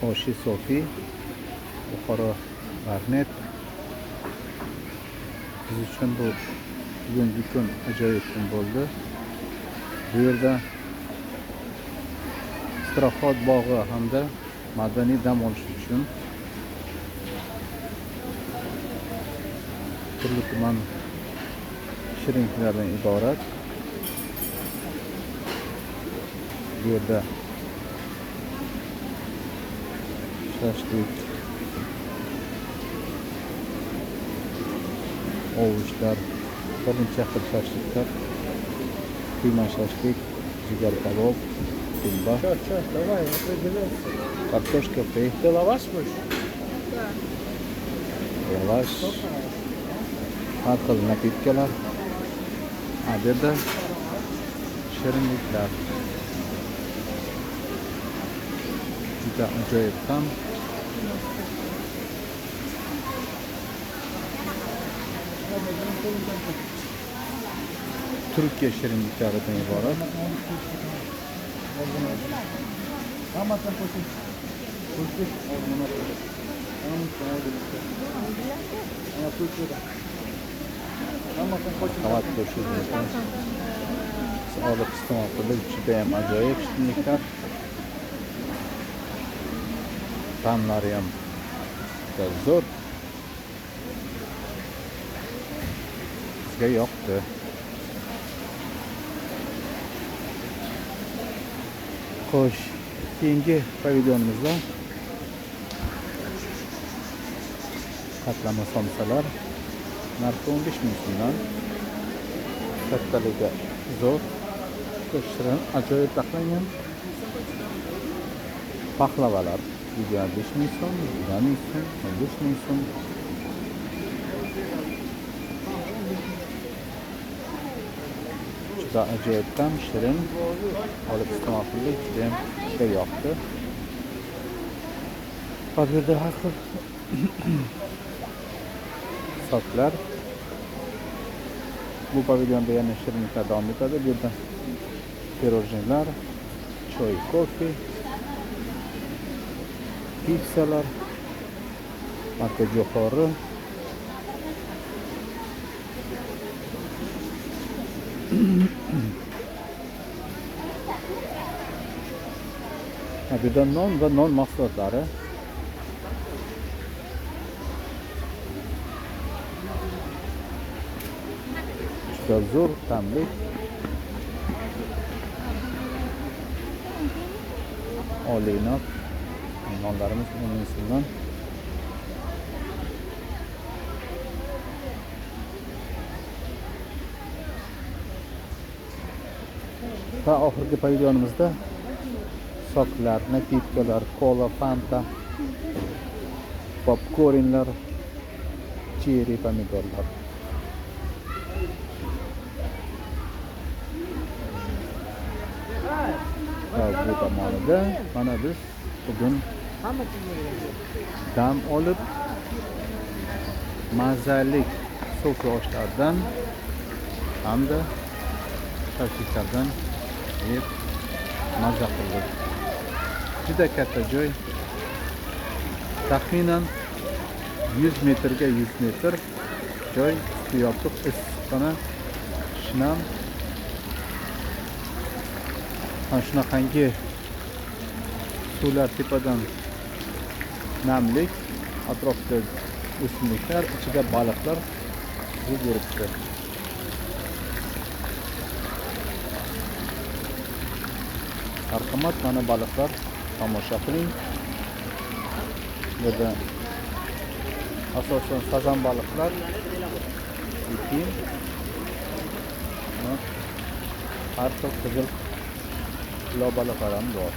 Oshi Sofi, Buxoro Magnet. Biz uchun bu bugungi kun ajoyib kun bo'ldi. Bu yerda istirohat bog'i hamda madaniy dam olish uchun turli tuman shirinliklardan iborat. Bu yerda shashlik, ovuchlar, bir necha xil shashliklar, kuyma shashlik, jigar kabob, kimba, Давай, определяйся. kartoshka frey, Ты лаваш будешь? lavash, har xil napitkalar. Bu yerda shirinliklar. Juda ajoyib ham. Turkiya shirinliklaridan iborat. Qavat qo'shilgan. Olib iste'mol qilib juda ham ajoyib shirinliklar. Ta'mlari ham juda zo'r. Bizga yoqdi. Xo'sh, keyingi pavilyonimizda qatlama somsalar narxi 15 ming so'mdan. Kattaligi zo'r, shirin, ajoyib taxlangan paxlavalar 25 ming so'm, 20 ming so'm, 15 ming so'm. Juda ajoyib ham shirin, olib iste'mol qildik, juda ham yoqdi. Bu yerda har xil sotlar. Bu pavilyonda yana shirinliklar davom etadi. Bu yerda pirojnilar, choy, kofe, pitssalar, marka jo'xori, bu yerda non va non mahsulotlari. Juda zo'r ta'mli. Oliy narx nonlarimiz 10 ming so'mdan. Va oxirgi pavilyonimizda soklar, napitkalar, kola, fanta, popkornlar, cheri pomidorlar. Bu tomonida mana biz bugun dam olib mazali so'fi oshlardan hamda shashliklardan yeb maza qildik. Juda katta joy. Taxminan 100 metrga 100 metr joy, yopiq issiqxona, shinam. Shunaqangi suvlar tepadan namlik, atrofda o'simliklar, ichida baliqlar suzib yuribdi. Marhamat, mana baliqlar, tomosha qiling. Bu yerda asosan sazan baliqlar, ipin, har xil qizil baliqlar ham bor.